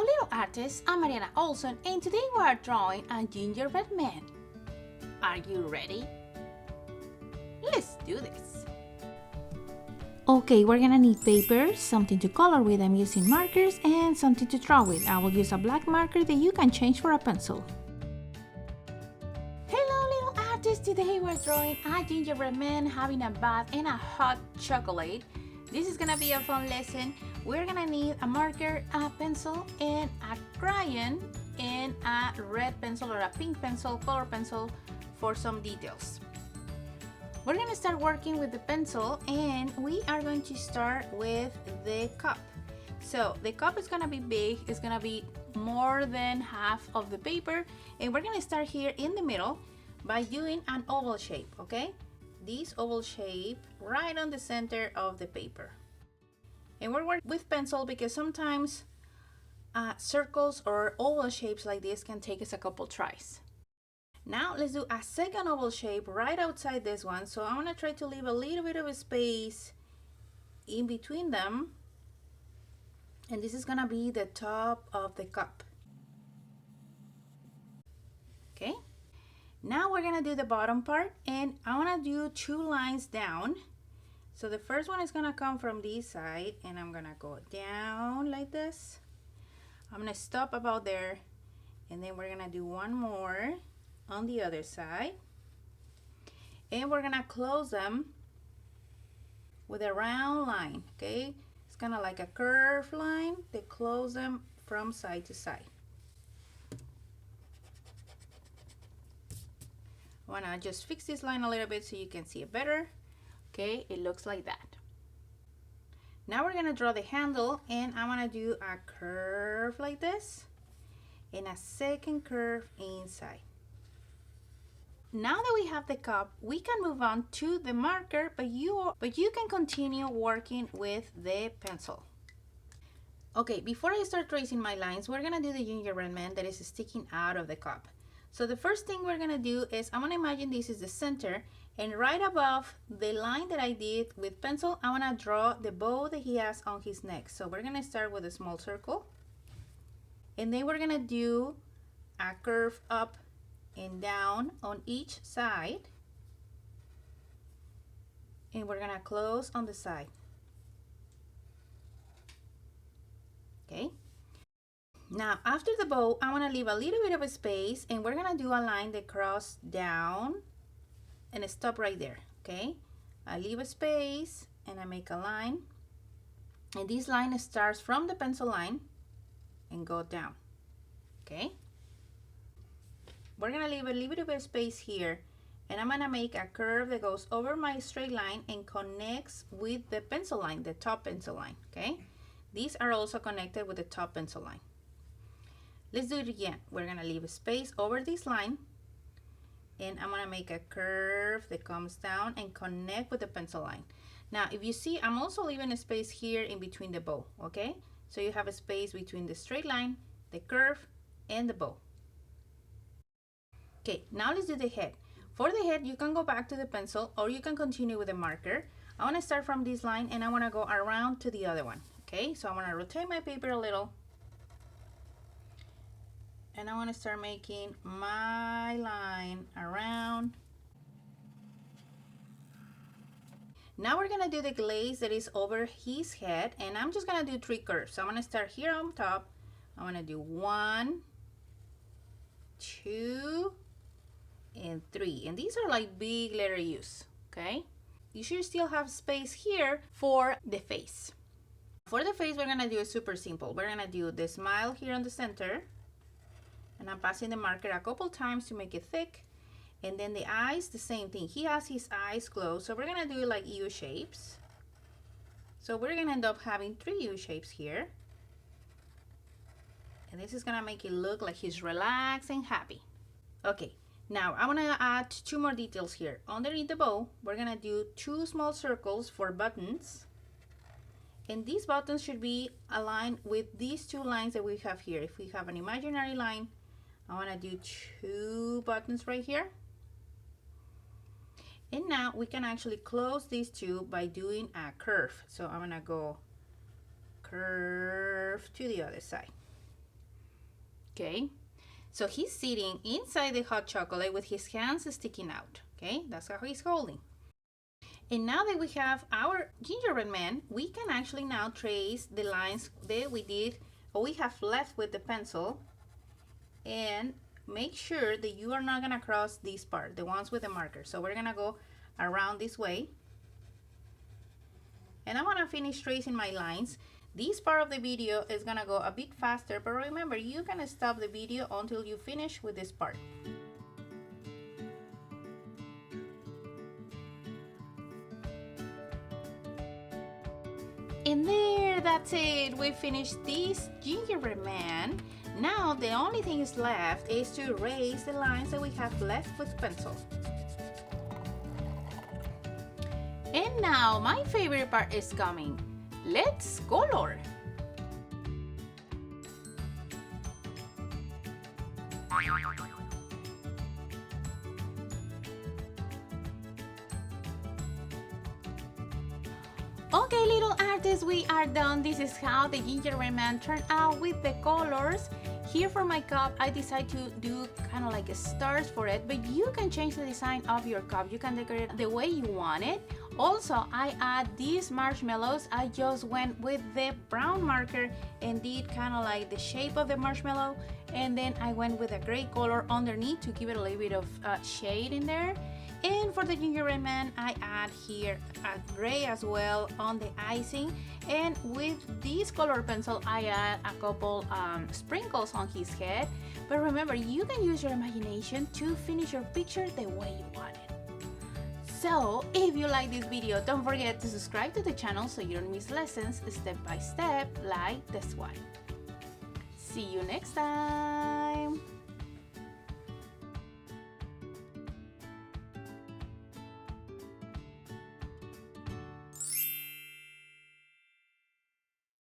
little artists, I'm Mariana Olson and today we are drawing a gingerbread man. Are you ready? Let's do this! Okay, we're gonna need paper, something to color with. I'm using markers and something to draw with. I will use a black marker that you can change for a pencil. Hello little artists, today we're drawing a gingerbread man having a bath and a hot chocolate. This is gonna be a fun lesson. We're gonna need a marker, a pencil, and a crayon, and a red pencil or a pink pencil, color pencil for some details. We're gonna start working with the pencil and we are going to start with the cup. So the cup is gonna be big, it's gonna be more than half of the paper, and we're gonna start here in the middle by doing an oval shape, okay? This oval shape right on the center of the paper. And we're working with pencil because sometimes circles or oval shapes like this can take us a couple tries. Now let's do a second oval shape right outside this one. So I'm gonna try to leave a little bit of a space in between them. And this is gonna be the top of the cup. Okay. Now we're gonna do the bottom part, and I wanna do 2 lines down. So the first one is gonna come from this side, and I'm gonna go down like this. I'm gonna stop about there, and then we're gonna do one more on the other side. And we're gonna close them with a round line, okay? It's kind of like a curved line. They close them from side to side. I wanna just fix this line a little bit so you can see it better. Okay, it looks like that. Now we're gonna draw the handle, and I wanna do a curve like this and a second curve inside. Now that we have the cup, we can move on to the marker, but you can continue working with the pencil. Okay, before I start tracing my lines, we're gonna do the gingerbread man that is sticking out of the cup. So the first thing we're gonna do is, I'm gonna imagine this is the center, and right above the line that I did with pencil, I wanna draw the bow that he has on his neck. So we're gonna start with a small circle, and then we're gonna do a curve up and down on each side, and we're gonna close on the side. Okay. Now, after the bow, I want to leave a little bit of a space, and we're going to do a line that crosses down and stop right there, okay? I leave a space, and I make a line, and this line starts from the pencil line and go down, okay? We're going to leave a little bit of a space here, and I'm going to make a curve that goes over my straight line and connects with the pencil line, the top pencil line, okay? These are also connected with the top pencil line. Let's do it again. We're gonna leave a space over this line, and I'm gonna make a curve that comes down and connect with the pencil line. Now, if you see, I'm also leaving a space here in between the bow, okay? So you have a space between the straight line, the curve, and the bow. Okay, now let's do the head. For the head, you can go back to the pencil, or you can continue with the marker. I wanna start from this line, and I wanna go around to the other one, okay? So I'm gonna rotate my paper a little, and I want to start making my line around. Now we're going to do the glaze that is over his head, and I'm just going to do 3 curves. So I'm going to start here on top. I'm going to do 1, 2, and 3. And these are like big letter U's, okay? You should still have space here for the face. For the face, we're going to do it super simple. We're going to do the smile here on the center. And I'm passing the marker a couple times to make it thick. And then the eyes, the same thing. He has his eyes closed, so we're gonna do like U shapes. So we're gonna end up having 3 U shapes here. And this is gonna make it look like he's relaxed and happy. Okay, now I wanna add 2 more details here. Underneath the bow, we're gonna do 2 small circles for buttons. And these buttons should be aligned with these 2 lines that we have here. If we have an imaginary line, I want to do 2 buttons right here. And now we can actually close these 2 by doing a curve. So I'm going to go curve to the other side. okay? So he's sitting inside the hot chocolate with his hands sticking out, okay? That's how he's holding. And now that we have our gingerbread man, we can actually now trace the lines that we did, or we have left with the pencil, and make sure that you are not gonna cross this part, the ones with the marker. So we're gonna go around this way. And I wanna finish tracing my lines. This part of the video is gonna go a bit faster, but remember, you can stop the video until you finish with this part. And there, that's it. We finished this gingerbread man. Now the only thing is left is to erase the lines that we have left with pencil. And now my favorite part is coming. Let's color. Okay, little artists, we are done. This is how the gingerbread man turned out with the colors. Here for my cup, I decided to do kind of like a stars for it, but you can change the design of your cup. You can decorate it the way you want it. Also, I add these marshmallows. I just went with the brown marker and did kind of like the shape of the marshmallow, and then I went with a gray color underneath to give it a little bit of shade in there. And for the gingerbread man, I add here a gray as well on the icing. And with this color pencil, I add a couple sprinkles on his head. But remember, you can use your imagination to finish your picture the way you want it. So, if you like this video, don't forget to subscribe to the channel so you don't miss lessons step by step like this one. See you next time!